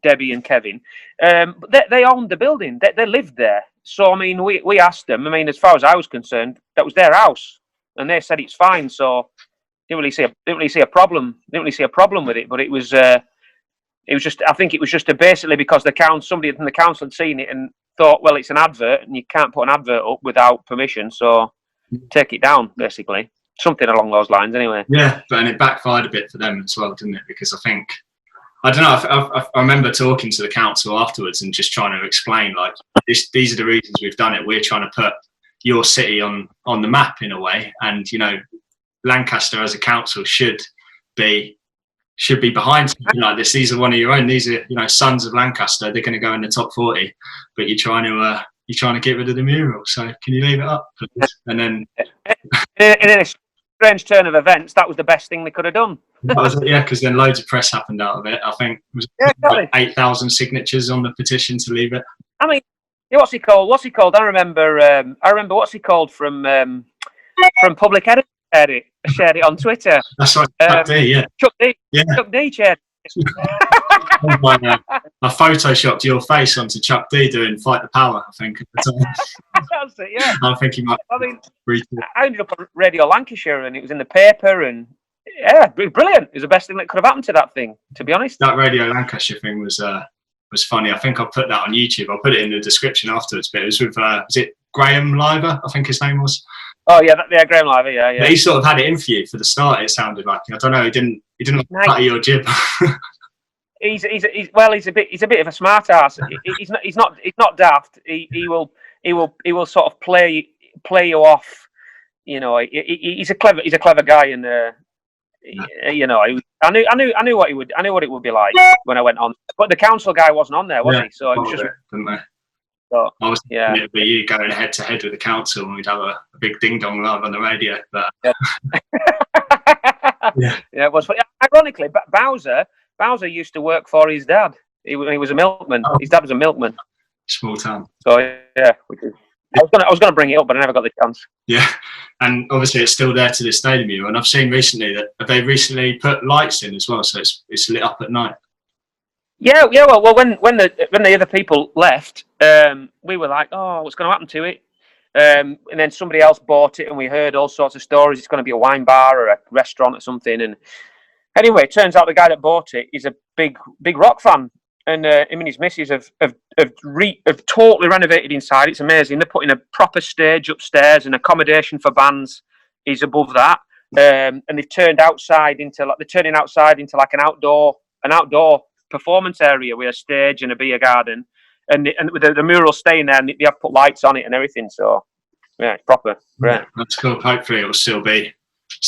Debbie and Kevin, but they owned the building. They lived there. So I mean, we asked them. I mean, as far as I was concerned, that was their house, and they said it's fine. So didn't really see a problem. Didn't really see a problem with it. But it was just, I think it was just basically because somebody from the council had seen it and thought, well, it's an advert, and you can't put an advert up without permission. So take it down, basically. Something along those lines, anyway. Yeah, and it backfired a bit for them as well, didn't it? Because I don't know, I remember talking to the council afterwards and just trying to explain, like, these are the reasons we've done it. We're trying to put your city on the map in a way, and you know, Lancaster as a council should be behind something like this. These are one of your own. These are, you know, sons of Lancaster. They're going to go in the top 40, but you're trying to get rid of the mural. So can you leave it up, please? And then in a strange turn of events, that was the best thing they could have done. Yeah, because then loads of press happened out of it. I think it was exactly. 8,000 signatures on the petition to leave it. I mean, what's he called? I remember what's he called from Public Edit. Shared it on Twitter. That's right, Chuck D, yeah. Chuck D shared it. I photoshopped your face onto Chuck D doing Fight the Power, I think. That's it, yeah. I think he might. I mean, I ended up on Radio Lancashire, and it was in the paper, and yeah, brilliant. It was the best thing that could have happened to that thing, to be honest. That Radio Lancashire thing was funny. I think I'll put that on YouTube. I'll put it in the description afterwards. But it was with was it Graham Liver? I think his name was. Oh yeah, Graham Liver, yeah. But he sort of had it in for you for the start. It sounded like, I don't know. He didn't cut your jib. He's a bit of a smart ass. He's not daft. He will sort of play you off. You know, he's a clever guy, and you know, I knew what it would be like when I went on. But the council guy wasn't on there, was he? So it was just. I was thinking it'd be you going head to head with the council, and we'd have a big ding dong live on the radio. But yeah, it was funny. Ironically, Bowser used to work for his dad. He was a milkman. Oh. His dad was a milkman. Small town. So yeah, I was going to bring it up, but I never got the chance. Yeah, and obviously it's still there to this day, the mural. And I've seen recently that they recently put lights in as well, so it's lit up at night. Yeah. Well, when the other people left, we were like, oh, what's going to happen to it? And then somebody else bought it, and we heard all sorts of stories. It's going to be a wine bar or a restaurant or something. And anyway, it turns out the guy that bought it is a big rock fan, and him and his missus have totally renovated inside. It's amazing. They're putting a proper stage upstairs, and accommodation for bands is above that. And they've turned outside into like an outdoor performance area with a stage and a beer garden, and with the mural staying there, and they have put lights on it and everything. So yeah, it's proper. Great. Yeah, that's cool. Hopefully it will still be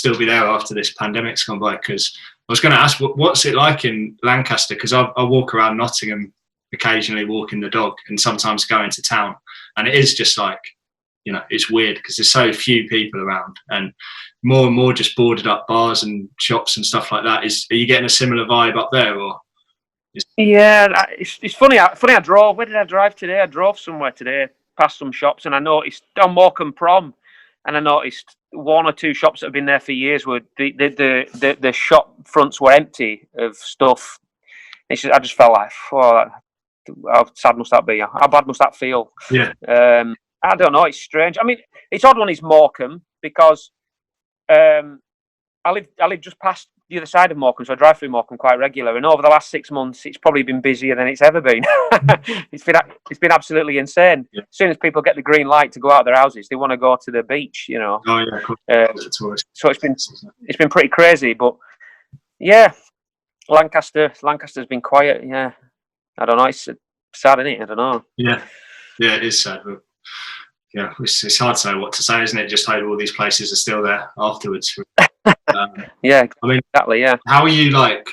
there after this pandemic's gone by. Because I was going to ask, what's it like in Lancaster? Because I walk around Nottingham occasionally, walking the dog, and sometimes go into town, and it is just like, you know, it's weird because there's so few people around, and more and more just boarded up bars and shops and stuff like that. Are you getting a similar vibe up there, or? Yeah, it's funny. I drove. Where did I drive today? I drove somewhere today, past some shops, and I noticed on Morecambe Prom, and I noticed one or two shops that have been there for years were the shop fronts were empty of stuff. I just felt like, oh, how sad must that be? How bad must that feel? Yeah. I don't know. It's strange. I mean, it's odd when it's Morecambe because I live just past the other side of Morecambe, so I drive through Morecambe quite regular. And over the last 6 months, it's probably been busier than it's ever been. It's been absolutely insane. Yeah. As soon as people get the green light to go out of their houses, they want to go to the beach. You know. Oh yeah, cool. So it's been pretty crazy, but yeah, Lancaster's been quiet. Yeah, I don't know. It's sad, isn't it? I don't know. Yeah, it is sad, but yeah, it's hard to know what to say, isn't it? Just hope all these places are still there afterwards. Yeah, I mean, exactly. Yeah. How are you like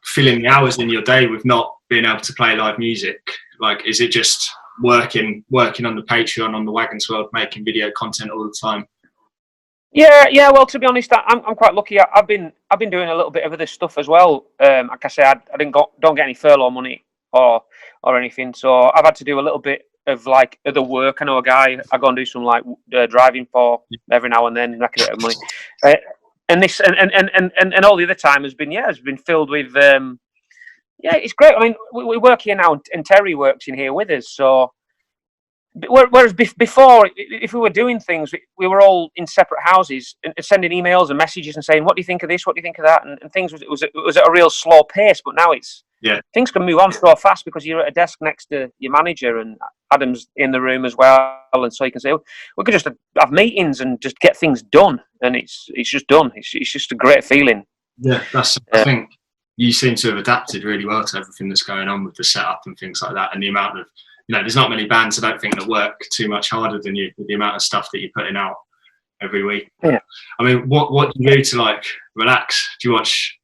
filling the hours in your day with not being able to play live music? Like, is it just working on the Patreon, on the Wagons World, making video content all the time? Yeah. Well, to be honest, I'm quite lucky. I've been doing a little bit of other stuff as well. Like I say, I don't get any furlough money or anything, so I've had to do a little bit of like other work. I know a guy I go and do some like driving for every now and then, and I can get money. and all the other time has been filled with it's great. I mean, we work here now, and Terry works in here with us. So, whereas before, if we were doing things, we were all in separate houses and sending emails and messages and saying, "What do you think of this? What do you think of that?" And things was at a real slow pace. But now things can move on so fast because you're at a desk next to your manager, and Adam's in the room as well, and so you can say, we could just have meetings and just get things done, and it's just done. It's just a great feeling. Yeah, I think you seem to have adapted really well to everything that's going on with the setup and things like that, and the amount of, there's not many bands, I don't think, that work too much harder than you with the amount of stuff that you're putting out every week. Yeah. I mean, what do you do to like relax? Do you watch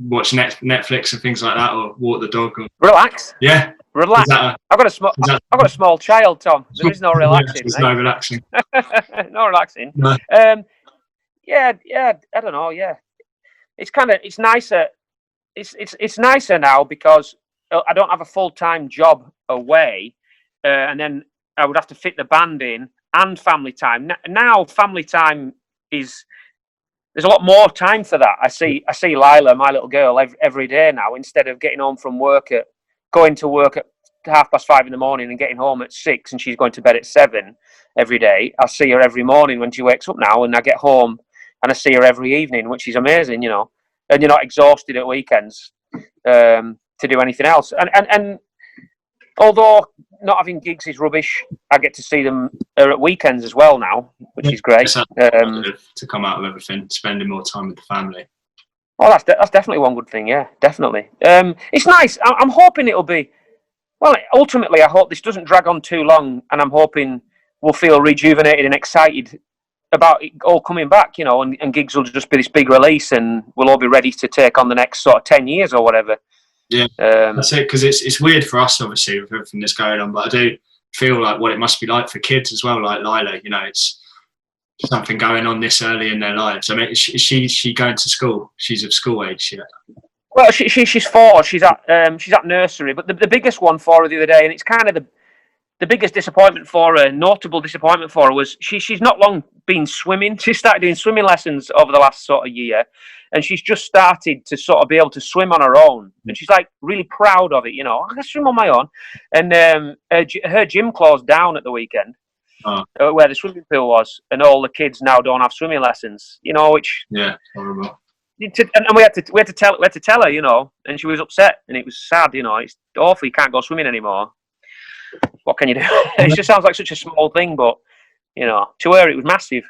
Netflix and things like that, or walk the dog? Or... Relax. Yeah. Relax. I've got a small child, Tom. There is no relaxing. There's no relaxing. No relaxing. No. Yeah. I don't know. Yeah, it's nicer. It's nicer now because I don't have a full-time job away, and then I would have to fit the band in and family time. Now family time there's a lot more time for that. I see Lila, my little girl, every day now. Instead of getting home from going to work at 5:30 in the morning and getting home at 6, and she's going to bed at 7 every day. I see her every morning when she wakes up now, and I get home and I see her every evening, which is amazing, And you're not exhausted at weekends to do anything else. And although not having gigs is rubbish, I get to see them at weekends as well now, which is great. To come out of everything, spending more time with the family. Oh, that's definitely one good thing. Yeah, definitely. It's nice. I'm hoping it'll be. Well, ultimately, I hope this doesn't drag on too long, and I'm hoping we'll feel rejuvenated and excited about it all coming back, and gigs will just be this big release, and we'll all be ready to take on the next sort of 10 years or whatever. Yeah, that's it, because it's weird for us, obviously, with everything that's going on, but I do feel like what it must be like for kids as well, like Lila, it's something going on this early in their lives. I mean, is she going to school? She's of school age, yeah. Well, she's 4. She's at nursery, but the biggest one for her the other day, and it's kind of the biggest disappointment for her, notable disappointment for her, was she's not long been swimming. She started doing swimming lessons over the last sort of year, and she's just started to sort of be able to swim on her own, and she's like really proud of it. I can swim on my own, and her gym closed down at the weekend. Where the swimming pool was, and all the kids now don't have swimming lessons. Which horrible. And we had to tell her, and she was upset, and it was sad. It's awful. You can't go swimming anymore. What can you do? It just sounds like such a small thing, but to her it was massive.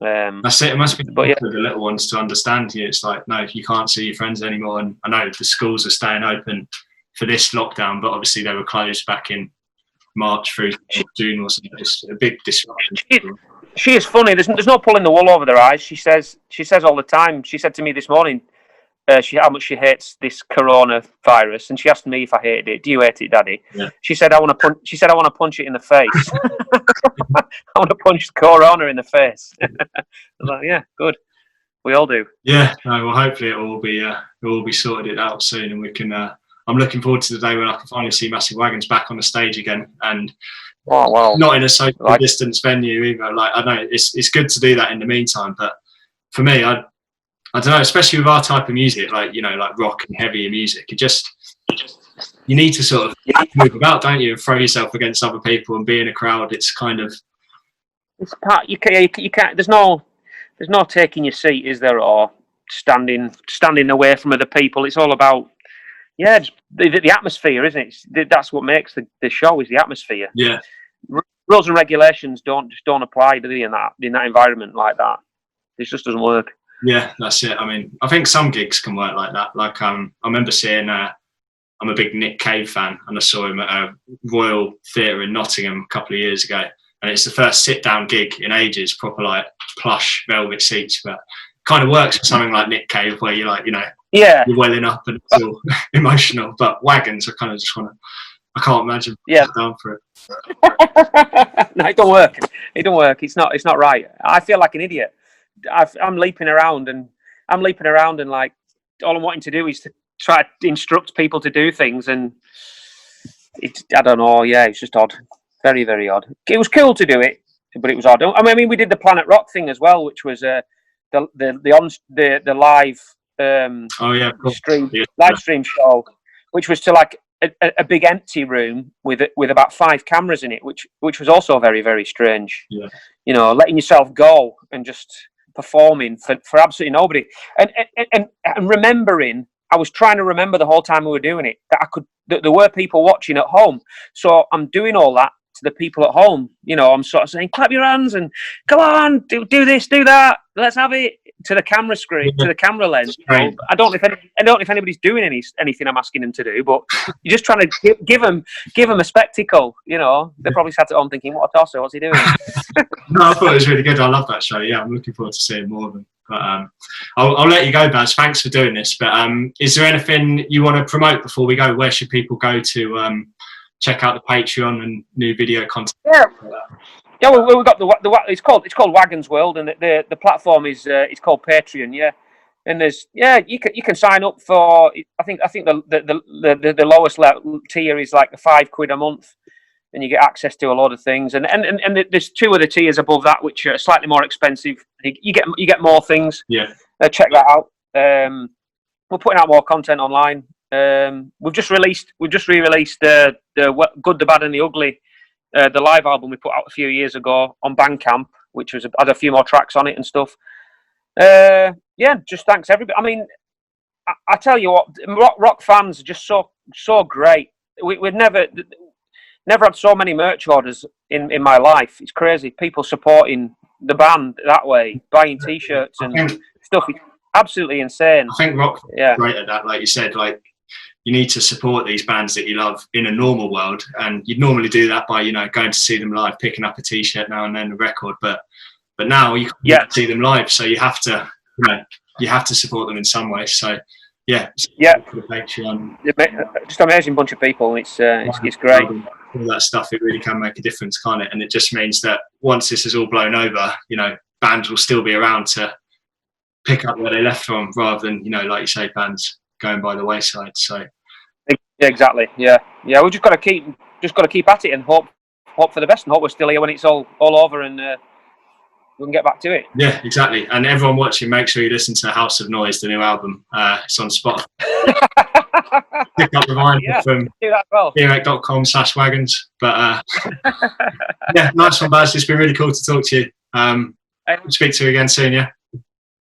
That's it. It must be for the little ones to understand. It's like, no, you can't see your friends anymore. And I know the schools are staying open for this lockdown, but obviously they were closed back in March through June or something. It's a big disruption. She is funny. There's no pulling the wool over their eyes. She says all the time. She said to me this morning, how much she hates this coronavirus, and she asked me if I hated it. Do you hate it, Daddy? Yeah. She said I want to punch it in the face. I want to punch the corona in the face. I was like, yeah, good. We all do. Yeah. No. Well, hopefully it will be sorted out soon, and we can. I'm looking forward to the day when I can finally see Massive Wagons back on the stage again, and not in a social distance venue either. Like, I know it's good to do that in the meantime, but for me, I don't know, especially with our type of music, like rock and heavier music, you need to sort of move about, don't you, and throw yourself against other people and be in a crowd. It's kind of it's part you can't. There's no taking your seat, is there, or standing away from other people. It's all about the atmosphere, isn't it? That's what makes the show, is the atmosphere. Yeah. Rules and regulations don't apply, do they, in that environment like that? It just doesn't work. Yeah, that's it. I mean, I think some gigs can work like that. Like, I remember seeing, I'm a big Nick Cave fan, and I saw him at a Royal Theatre in Nottingham a couple of years ago, and it's the first sit-down gig in ages, proper like plush velvet seats, but kind of works for something like Nick Cave, where you're like, you're welling up and it's all emotional. But Wagons, I kind of just want to. I can't imagine down for it. No, it don't work. It don't work. It's not right. I feel like an idiot. I'm leaping around and like all I'm wanting to do is to try to instruct people to do things, and I don't know. Yeah, it's just odd. Very, very odd. It was cool to do it, but it was odd. I mean, we did the Planet Rock thing as well, which was the live live stream show, which was to like a big empty room with about 5 cameras in it, which was also very, very strange. Yeah. You know, letting yourself go and just performing for absolutely nobody, and remembering. I was trying to remember the whole time we were doing it that there were people watching at home. So I'm doing all that to the people at home. You know, I'm sort of saying, clap your hands and come on, do this, do that. Let's have it, to the camera screen, to the camera lens. You know, I don't know if anybody's doing anything I'm asking them to do, but you're just trying to give them a spectacle. You know, they probably sat at home thinking, what a tosser, what's he doing? No, I thought it was really good. I love that show. Yeah, I'm looking forward to seeing more of them. But I'll let you go, Baz. Thanks for doing this. But is there anything you want to promote before we go? Where should people go to check out the Patreon and new video content? Yeah, we've got the it's called Wagons World, and the platform is it's called Patreon. Yeah, and there's you can sign up for I think the lowest tier is like £5 a month. And you get access to a lot of things, and there's 2 other tiers above that which are slightly more expensive. You get more things. Yeah, check that out. We're putting out more content online. We've just re-released the Good, the Bad, and the Ugly, the live album we put out a few years ago on Bandcamp, which had a few more tracks on it and stuff. Just thanks everybody. I mean, I tell you what, rock fans are just so great. We've never had so many merch orders in my life. It's crazy. People supporting the band that way, buying T-shirts and stuff. It's absolutely insane. I think rock is great at that. Like you said, like you need to support these bands that you love in a normal world, and you'd normally do that by going to see them live, picking up a T-shirt now and then, a record. But now you can't see them live, so you have to support them in some way. So. Yeah. For the Patreon. Just an amazing bunch of people. It's great. All that stuff, it really can make a difference, can't it? And it just means that once this is all blown over, bands will still be around to pick up where they left from, rather than like you say, bands going by the wayside. So. Yeah, exactly. Yeah. We've just got to keep at it and hope for the best, and hope we're still here when it's all over and. We can get back to it. Yeah, exactly. And everyone watching, make sure you listen to House of Noise, the new album. It's on Spotify. Pick up the vinyl from earache.com/wagons. But nice one, Baz. It's been really cool to talk to you. Speak to you again soon, yeah?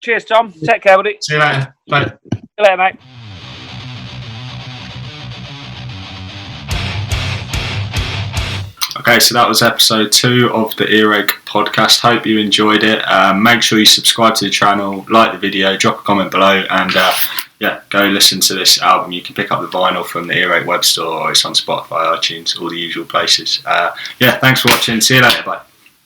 Cheers, Tom. Take care, buddy. See you later. Bye. See you later, mate. Okay, so that was episode 2 of the Earache podcast. Hope you enjoyed it. Make sure you subscribe to the channel, like the video, drop a comment below, and go listen to this album. You can pick up the vinyl from the Earache web store, or it's on Spotify, iTunes, all the usual places. Thanks for watching. See you later. Bye.